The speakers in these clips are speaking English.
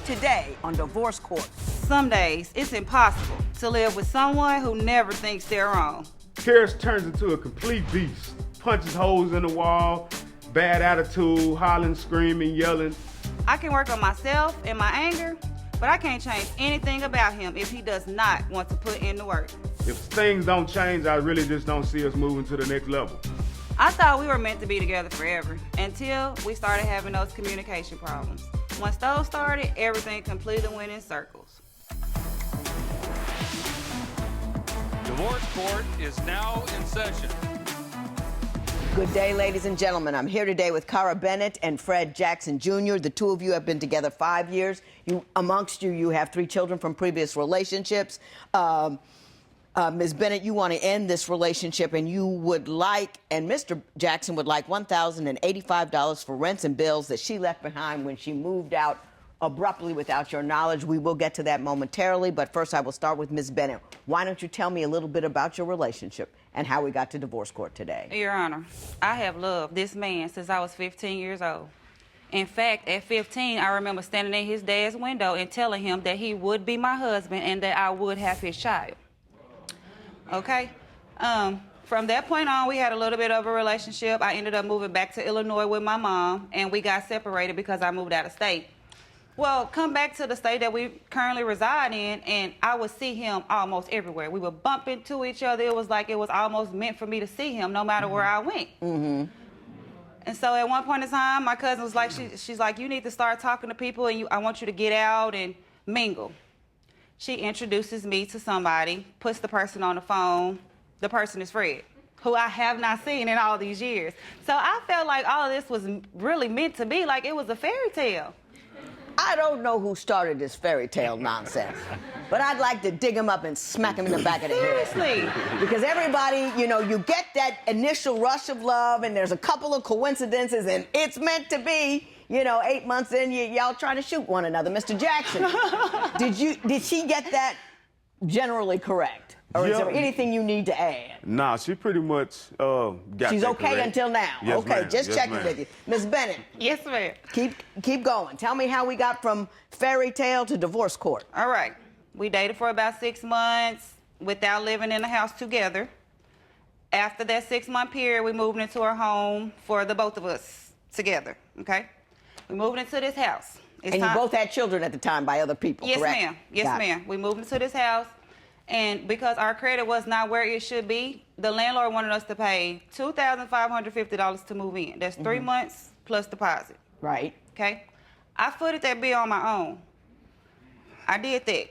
today on Divorce Court. Some days, it's impossible to live with someone who never thinks they're wrong. Karis turns into a complete beast. Punches holes in the wall, bad attitude, hollering, screaming, yelling. I can work on myself and my anger, but I can't change anything about him if he does not want to put in the work. If things don't change, I really just don't see us moving to the next level. I thought we were meant to be together forever until we started having those communication problems. Once those started, everything completely went in circles. Divorce Court is now in session. Good day, ladies and gentlemen. I'm here today with Cara Bennette and Fred Jackson Jr. The two of you have been together 5 years. Amongst you, you have 3 children from previous relationships. Ms. Bennette, you want to end this relationship, and you would like, and Mr. Jackson would like $1,085 for rents and bills that she left behind when she moved out abruptly without your knowledge. We will get to that momentarily, but first I will start with Ms. Bennette. Why don't you tell me a little bit about your relationship and how we got to divorce court today? Your Honor, I have loved this man since I was 15 years old. In fact, at 15, I remember standing in his dad's window and telling him that he would be my husband and that I would have his child. Okay? From that point on, we had a little bit of a relationship. I ended up moving back to Illinois with my mom, and we got separated because I moved out of state. Well, come back to the state that we currently reside in, and I would see him almost everywhere. We would bump into each other. It was like it was almost meant for me to see him no matter where I went. And so at one point in time, my cousin was like, she's like, you need to start talking to people, and I want you to get out and mingle. She introduces me to somebody, puts the person on the phone. The person is Fred, who I have not seen in all these years. So I felt like all of this was really meant to be, like it was a fairy tale. I don't know who started this fairy tale nonsense, but I'd like to dig him up and smack him in the back of the head. Seriously. Because everybody, you know, you get that initial rush of love, and there's a couple of coincidences, and it's meant to be. You know, 8 months in, y'all trying to shoot one another. Mr. Jackson, did she get that generally correct? Or is there anything you need to add? Nah, she pretty much got She's that okay correct. until now. Yes, okay, ma'am. just Yes, checking ma'am. with you. Ms. Bennette. Yes, ma'am. Keep going. Tell me how we got from fairy tale to divorce court. All right. We dated for about 6 months without living in the house together. After that 6-month period, we moved into our home for the both of us together, okay? We moved into this house. And you both had children at the time by other people, yes, correct? Ma'am. Yes, ma'am. We moved into this house, and because our credit was not where it should be, the landlord wanted us to pay $2,550 to move in. That's 3 months plus deposit. Right. Okay? I footed that bill on my own. I did that,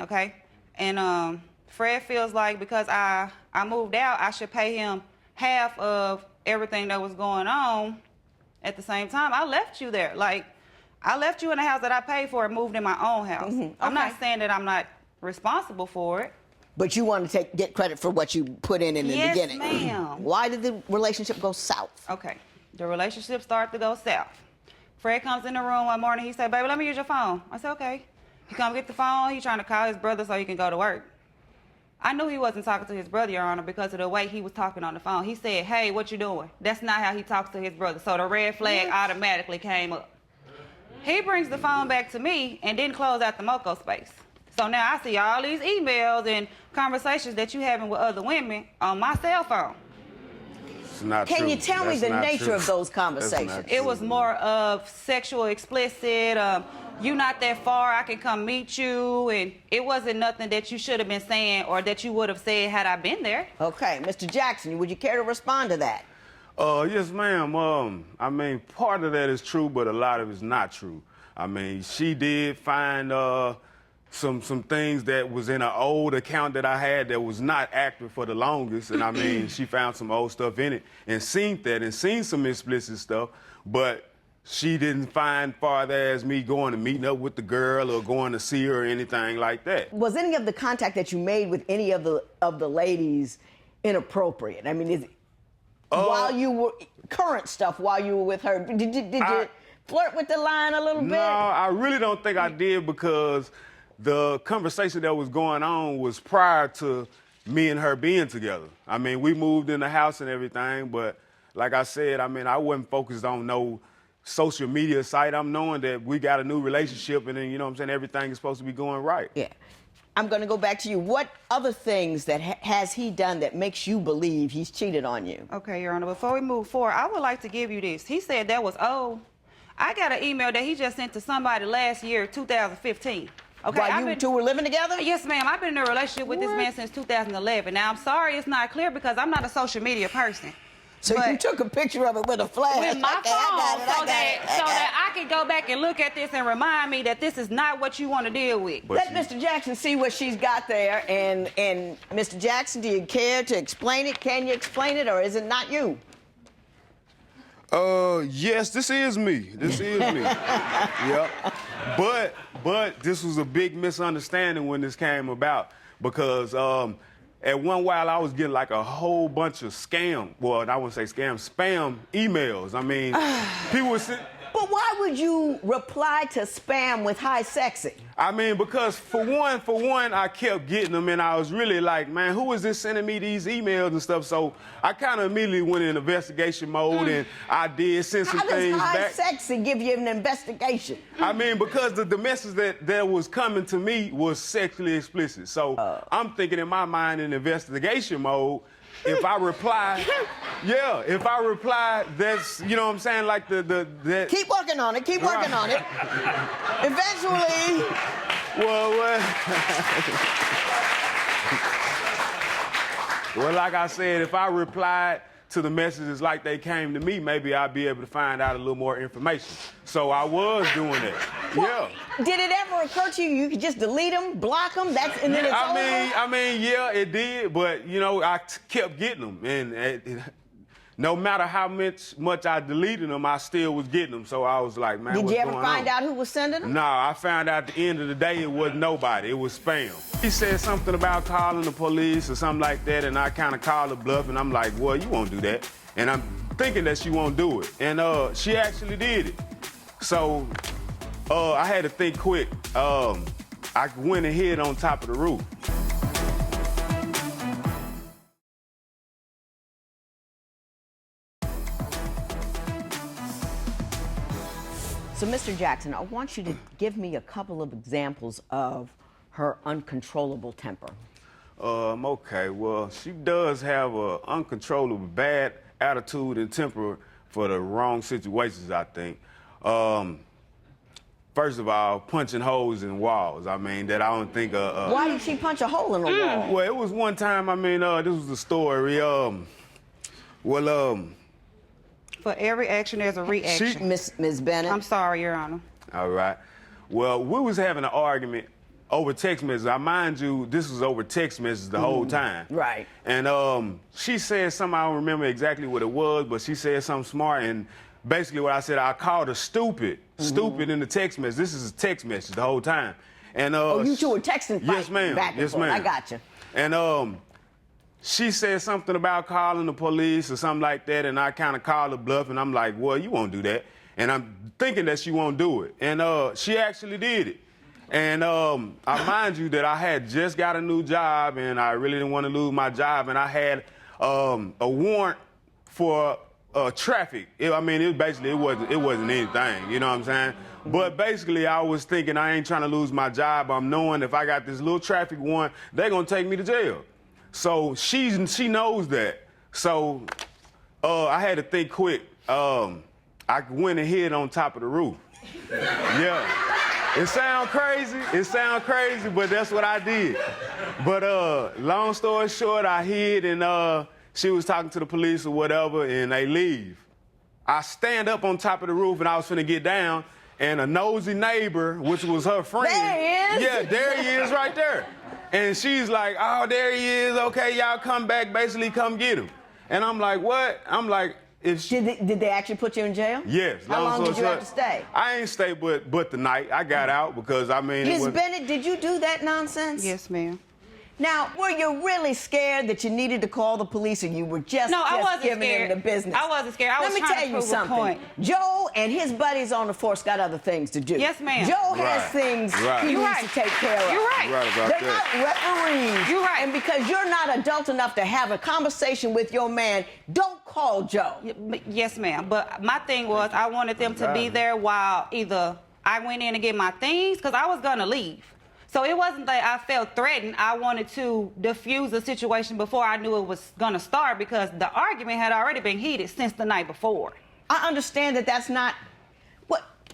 okay? And Fred feels like because I moved out, I should pay him half of everything that was going on. At the same time, I left you there. Like, I left you in a house that I paid for and moved in my own house. I'm not saying that I'm not responsible for it. But you want to get credit for what you put in the beginning. Yes, ma'am. Why did the relationship go south? Okay. The relationship started to go south. Fred comes in the room one morning. He said, baby, let me use your phone. I said, okay. He come get the phone. He trying to call his brother so he can go to work. I knew he wasn't talking to his brother, Your Honor, because of the way he was talking on the phone. He said, hey, what you doing? That's not how he talks to his brother. So the red flag automatically came up. He brings the phone back to me and didn't close out the Moco space. So now I see all these emails and conversations that you having with other women on my cell phone. It's not Can true. you tell me That's the not nature true. of those That's not conversations? true. It was more of sexual explicit, you not that far, I can come meet you, and it wasn't nothing that you should have been saying or that you would have said had I been there. Okay, Mr. Jackson, would you care to respond to that? Yes, ma'am. I mean, part of that is true, but a lot of it's not true. I mean, she did find some things that was in an old account that I had that was not active for the longest, and I mean, she found some old stuff in it and seen that and seen some explicit stuff, but she didn't find farther as me going and meeting up with the girl or going to see her or anything like that. Was any of the contact that you made with any of the ladies inappropriate? I mean, is while you were current stuff while you were with her, did you flirt with the line a little bit? No, I really don't think I did because the conversation that was going on was prior to me and her being together. I mean, we moved in the house and everything, but like I said, I mean, I wasn't focused on no social media site, I'm knowing that we got a new relationship, and then, you know what I'm saying, everything is supposed to be going right. Yeah. I'm going to go back to you. What other things that has he done that makes you believe he's cheated on you? Okay, Your Honor, before we move forward, I would like to give you this. He said that was old. I got an email that he just sent to somebody last year, 2015. Okay, While you two were living together? Yes, ma'am. I've been in a relationship with this man since 2011. Now, I'm sorry it's not clear because I'm not a social media person. So you took a picture of it with a flash. With my Okay, phone, so that I can go back and look at this and remind me that this is not what you want to deal with. Let Mr. Jackson see what she's got there. And Mr. Jackson, do you care to explain it? Can you explain it, or is it not you? Yes, this is me. This is me. Yep. But this was a big misunderstanding when this came about because at one while I was getting like a whole bunch of spam emails. I mean, people were saying. But why would you reply to spam with hi sexy? I mean, because for one, I kept getting them, and I was really like, man, who is this sending me these emails and stuff? So I kind of immediately went in investigation mode, and I did send some things back. How does hi sexy give you an investigation? I mean, because the message that was coming to me was sexually explicit. So I'm thinking in my mind in investigation mode, if I reply, that's, you know what I'm saying, like that. Keep working on it, keep working on it. Eventually. Well, like I said, if I replied to the messages like they came to me, maybe I'd be able to find out a little more information. So I was doing that. Well, yeah. Did it ever occur to you could just delete them, block them, and then it's over? I mean, yeah, it did, but you know, I kept getting them, and no matter how much I deleted them, I still was getting them. So I was like, man, did what's you ever going find on? out who was sending them? No, I found out at the end of the day it was nobody. It was spam. He said something about calling the police or something like that, and I kind of called the bluff, and I'm like, well, you won't do that. And I'm thinking that she won't do it. And she actually did it. So I had to think quick. I went and hid on top of the roof. So, Mr. Jackson, I want you to give me a couple of examples of her uncontrollable temper. Okay, well, she does have an uncontrollable bad attitude and temper for the wrong situations, I think. First of all, punching holes in walls. I mean, that I don't think... Why did she punch a hole in the wall? Well, it was one time, I mean, this was the story. For every action, there's a reaction. Ms. Bennette? I'm sorry, Your Honor. All right. Well, we was having an argument over text messages. I mind you, this was over text messages the whole time. Right. And she said something, I don't remember exactly what it was, but she said something smart, and basically what I said, I called her stupid. Stupid in the text message. This is a text message the whole time. And you two were texting yes, ma'am. Back and yes, forth. ma'am. I got you. And she said something about calling the police or something like that, and I kind of called her bluff, and I'm like, well, you won't do that. And I'm thinking that she won't do it. And she actually did it. And I mind you that I had just got a new job, and I really didn't want to lose my job, and I had a warrant for traffic. It wasn't anything, you know what I'm saying? But basically, I was thinking I ain't trying to lose my job. I'm knowing if I got this little traffic warrant, they're going to take me to jail. So she knows that. So I had to think quick. I went and hid on top of the roof. Yeah. It sound crazy, but that's what I did. But long story short, I hid, and she was talking to the police or whatever, and they leave. I stand up on top of the roof, and I was finna get down, and a nosy neighbor, which was her friend. There he is. Yeah, there he is right there. And she's like, oh, there he is. Okay, y'all come back, basically come get him. And I'm like, what? I'm like, if she... Did they actually put you in jail? Yes. How long did you have to stay? I ain't stay but the night. I got out because, I mean... Ms. Bennette, did you do that nonsense? Yes, ma'am. Now, were you really scared that you needed to call the police, or you were just giving them the business? I wasn't scared. Let me tell you something. Joe and his buddies on the force got other things to do. Yes, ma'am. Joe has things he needs to take care of. You're right. You're right about They're that. not referees. You're right. And because you're not adult enough to have a conversation with your man, don't call Joe. Yes, ma'am. But my thing was I wanted them to be there while either I went in to get my things, because I was going to leave. So it wasn't that I felt threatened. I wanted to diffuse the situation before I knew it was going to start, because the argument had already been heated since the night before. I understand that that's not...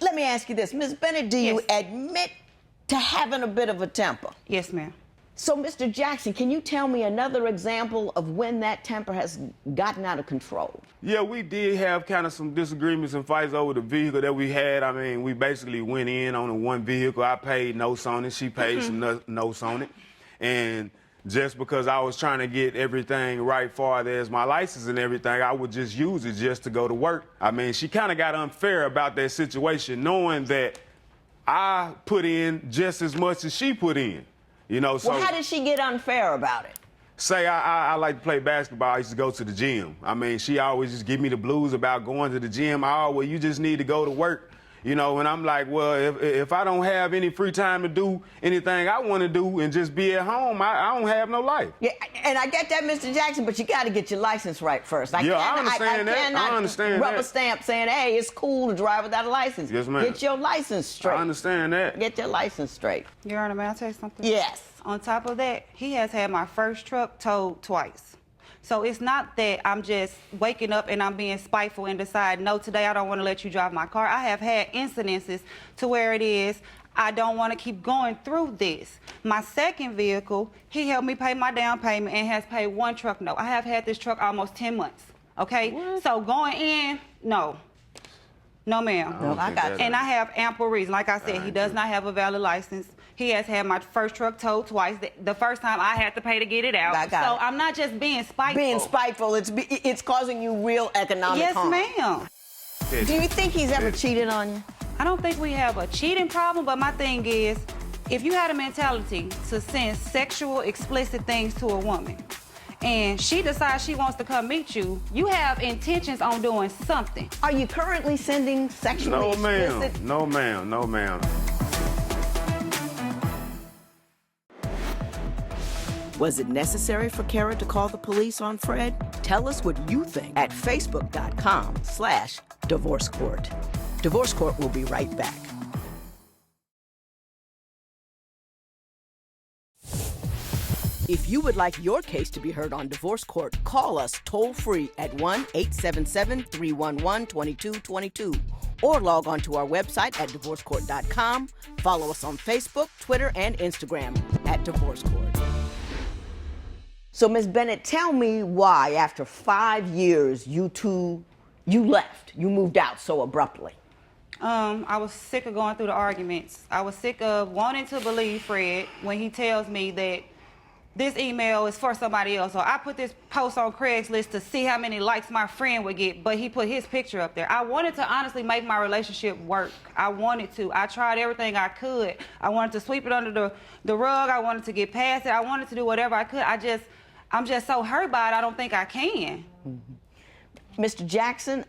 Let me ask you this. Ms. Bennette, do you admit to having a bit of a temper? Yes, ma'am. So, Mr. Jackson, can you tell me another example of when that temper has gotten out of control? Yeah, we did have kind of some disagreements and fights over the vehicle that we had. I mean, we basically went in on the one vehicle. I paid notes on it. She paid some notes on it. And just because I was trying to get everything right far as my license and everything, I would just use it just to go to work. I mean, she kind of got unfair about that situation, knowing that I put in just as much as she put in. You know, so... Well, how did she get unfair about it? Say I like to play basketball. I used to go to the gym. I mean, she always just give me the blues about going to the gym. Well, you just need to go to work. You know, and I'm like, well, if I don't have any free time to do anything I want to do and just be at home, I don't have no life. Yeah, and I get that, Mr. Jackson, but you got to get your license right first. I understand that. I understand rubber that. Stamp saying, hey, it's cool to drive without a license. Yes, ma'am. Get your license straight. I understand that. Get your license straight. Your Honor, may I tell you something? Yes. On top of that, he has had my first truck towed twice. So it's not that I'm just waking up and I'm being spiteful and decide, no, today I don't want to let you drive my car. I have had incidences to where it is, I don't want to keep going through this. My second vehicle, he helped me pay my down payment and has paid one truck note. I have had this truck almost 10 months, okay? What? So going in, no. No, ma'am. No, I got you. And I have ample reason. Like I said, he does not have a valid license. He has had my first truck towed twice. The first time I had to pay to get it out. So I'm not just being spiteful. Being spiteful, it's causing you real economic harm. Yes, ma'am. Do you think he's ever cheated on you? I don't think we have a cheating problem, but my thing is, if you had a mentality to send sexual, explicit things to a woman, and she decides she wants to come meet you, you have intentions on doing something. Are you currently sending sexually explicit? No, ma'am. No, ma'am. Was it necessary for Kara to call the police on Fred? Tell us what you think at facebook.com/divorce court. Divorce Court will be right back. If you would like your case to be heard on Divorce Court, call us toll-free at 1-877-311-2222 or log on to our website at divorcecourt.com. Follow us on Facebook, Twitter, and Instagram at Divorce Court. So, Ms. Bennette, tell me why, after 5 years, you left. You moved out so abruptly. I was sick of going through the arguments. I was sick of wanting to believe Fred when he tells me that this email is for somebody else. So I put this post on Craigslist to see how many likes my friend would get, but he put his picture up there. I wanted to honestly make my relationship work. I wanted to. I tried everything I could. I wanted to sweep it under the rug. I wanted to get past it. I wanted to do whatever I could. I'm just so hurt by it, I don't think I can. Mm-hmm. Mr. Jackson,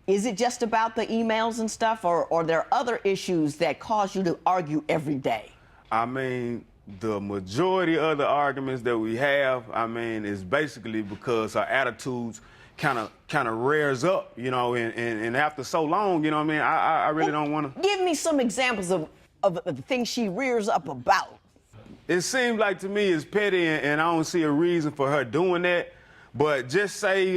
is it just about the emails and stuff, or are there other issues that cause you to argue every day? I mean, the majority of the arguments that we have, I mean, is basically because our attitudes kind of rears up, you know, and after so long, you know what I mean, I really don't want to... Give me some examples of the things she rears up about. It seems like to me it's petty, and I don't see a reason for her doing that. But just say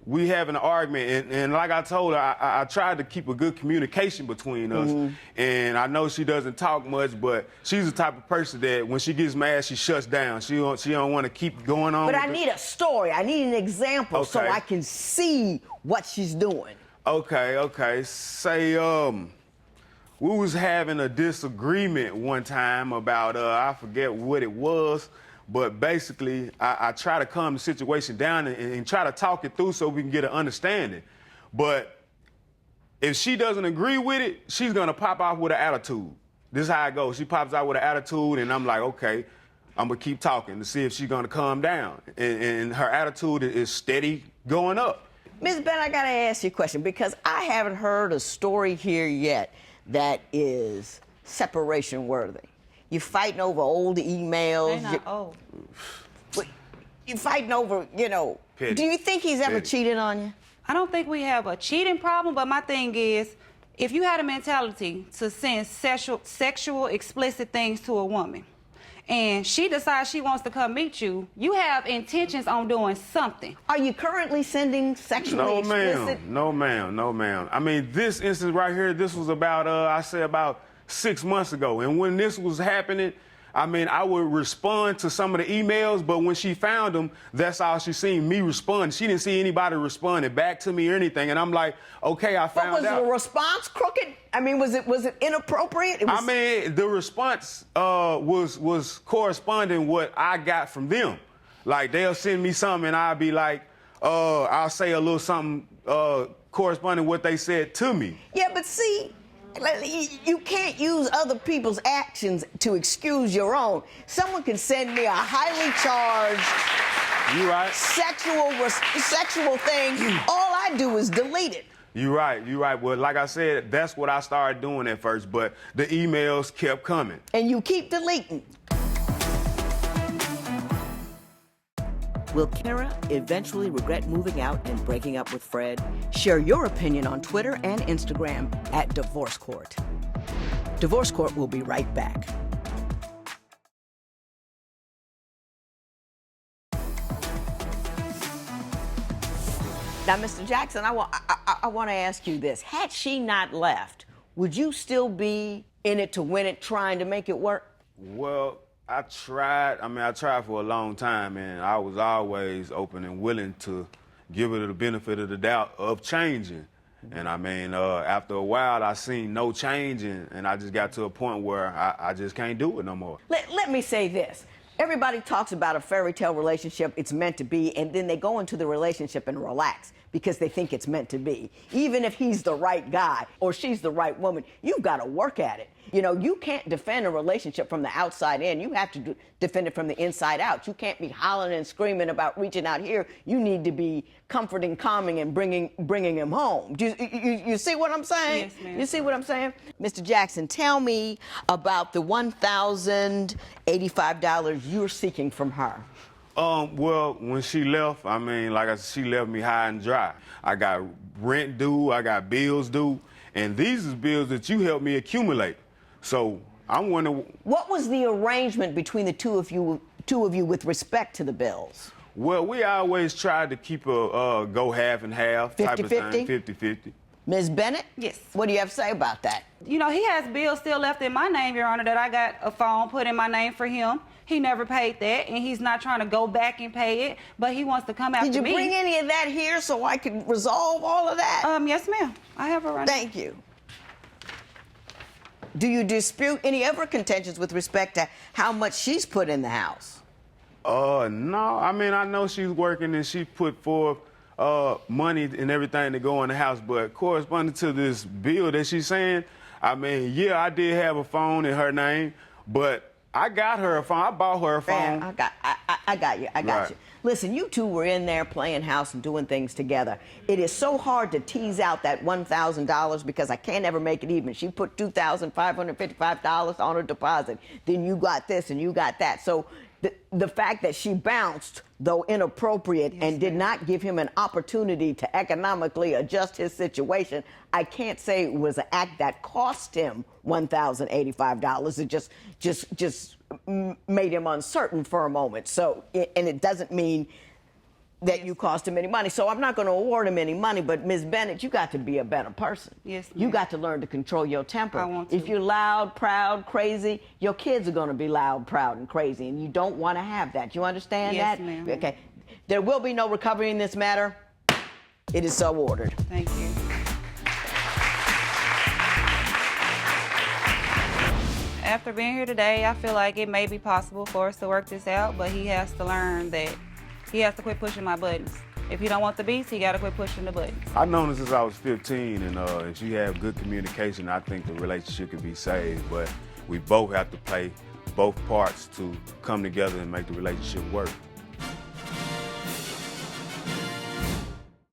we having an argument, and like I told her, I tried to keep a good communication between us. Mm-hmm. And I know she doesn't talk much, but she's the type of person that when she gets mad, she shuts down. She don't want to keep going on. But I need a story. I need an example so I can see what she's doing. Okay. Say we was having a disagreement one time about, I forget what it was, but basically I try to calm the situation down and try to talk it through so we can get an understanding. But if she doesn't agree with it, she's gonna pop off with an attitude. This is how it goes. She pops out with an attitude and I'm like, okay, I'm gonna keep talking to see if she's gonna calm down. And her attitude is steady going up. Ms. Bennette, I gotta ask you a question because I haven't heard a story here yet that is separation worthy. You're fighting over old emails. They're not old. You fighting over, Petty. Do you think he's ever Petty. cheated on you? I don't think we have a cheating problem, but my thing is, if you had a mentality to send sexual explicit things to a woman, and she decides she wants to come meet you, you have intentions on doing something. Are you currently sending sexually explicit? No, ma'am. I mean, this instance right here, this was about, I say about 6 months ago. And when this was happening, I mean, I would respond to some of the emails, but when she found them, that's all she seen me respond. She didn't see anybody responding back to me or anything. And I'm like, okay, I found out. Was the response crooked? I mean, was it inappropriate? I mean, the response was corresponding what I got from them. Like, they'll send me something and I'll be like, I'll say a little something corresponding what they said to me. Yeah, but see, you can't use other people's actions to excuse your own. Someone can send me a highly charged You right? sexual thing. All I do is delete it. You're right. Well, like I said, that's what I started doing at first, but the emails kept coming. And you keep deleting. Will Kara eventually regret moving out and breaking up with Fred? Share your opinion on Twitter and Instagram at Divorce Court. Divorce Court will be right back. Now, Mr. Jackson, I want to ask you this. Had she not left, would you still be in it to win it, trying to make it work? Well, I tried for a long time, and I was always open and willing to give her the benefit of the doubt of changing. And I mean, after a while, I seen no change, and I just got to a point where I just can't do it no more. Let me say this. Everybody talks about a fairy tale relationship, it's meant to be, and then they go into the relationship and relax because they think it's meant to be. Even if he's the right guy or she's the right woman, you've got to work at it. You can't defend a relationship from the outside in. You have to defend it from the inside out. You can't be hollering and screaming about reaching out here. You need to be comforting, calming, and bringing him home. You see what I'm saying? Yes, ma'am. You see what I'm saying? Mr. Jackson, tell me about the $1,085 you're seeking from her. Well, when she left, I mean, like I said, she left me high and dry. I got rent due, I got bills due, and these is bills that you helped me accumulate. So I'm wondering, What was the arrangement between the two of you with respect to the bills? well, we always tried to keep a go half and half type of 50-50? thing, 50-50. Ms. Bennett? Yes. What do you have to say about that? He has bills still left in my name, Your Honor, that I got a phone put in my name for him. He never paid that, and he's not trying to go back and pay it, but he wants to come after me. Did you bring any of that here so I could resolve all of that? Yes, ma'am. I have a run. Thank you. Do you dispute any of her contentions with respect to how much she's put in the house? No. I mean, I know she's working and she put forth money and everything to go in the house, but corresponding to this bill that she's saying, I mean, yeah, I did have a phone in her name, but I got her a phone. I bought her a phone. Man, I got you. Right. You. Listen, you two were in there playing house and doing things together. It is so hard to tease out that $1,000 because I can't ever make it even. She put $2,555 on her deposit. Then you got this and you got that. So the fact that she bounced, though inappropriate, and did not give him an opportunity to economically adjust his situation, I can't say it was an act that cost him $1,085. It just made him uncertain for a moment. So, and it doesn't mean that you cost him any money. So I'm not going to award him any money, but Ms. Bennett, you got to be a better person. Yes, ma'am. You got to learn to control your temper. I want to. If you're loud, proud, crazy, your kids are going to be loud, proud, and crazy, and you don't want to have that. You understand Yes, that? ma'am. Okay. There will be no recovery in this matter. It is so ordered. Thank you. After being here today, I feel like it may be possible for us to work this out, but he has to learn that he has to quit pushing my buttons. If he don't want the beats, he got to quit pushing the buttons. I've known her since I was 15, and if she had good communication, I think the relationship could be saved. But we both have to play both parts to come together and make the relationship work.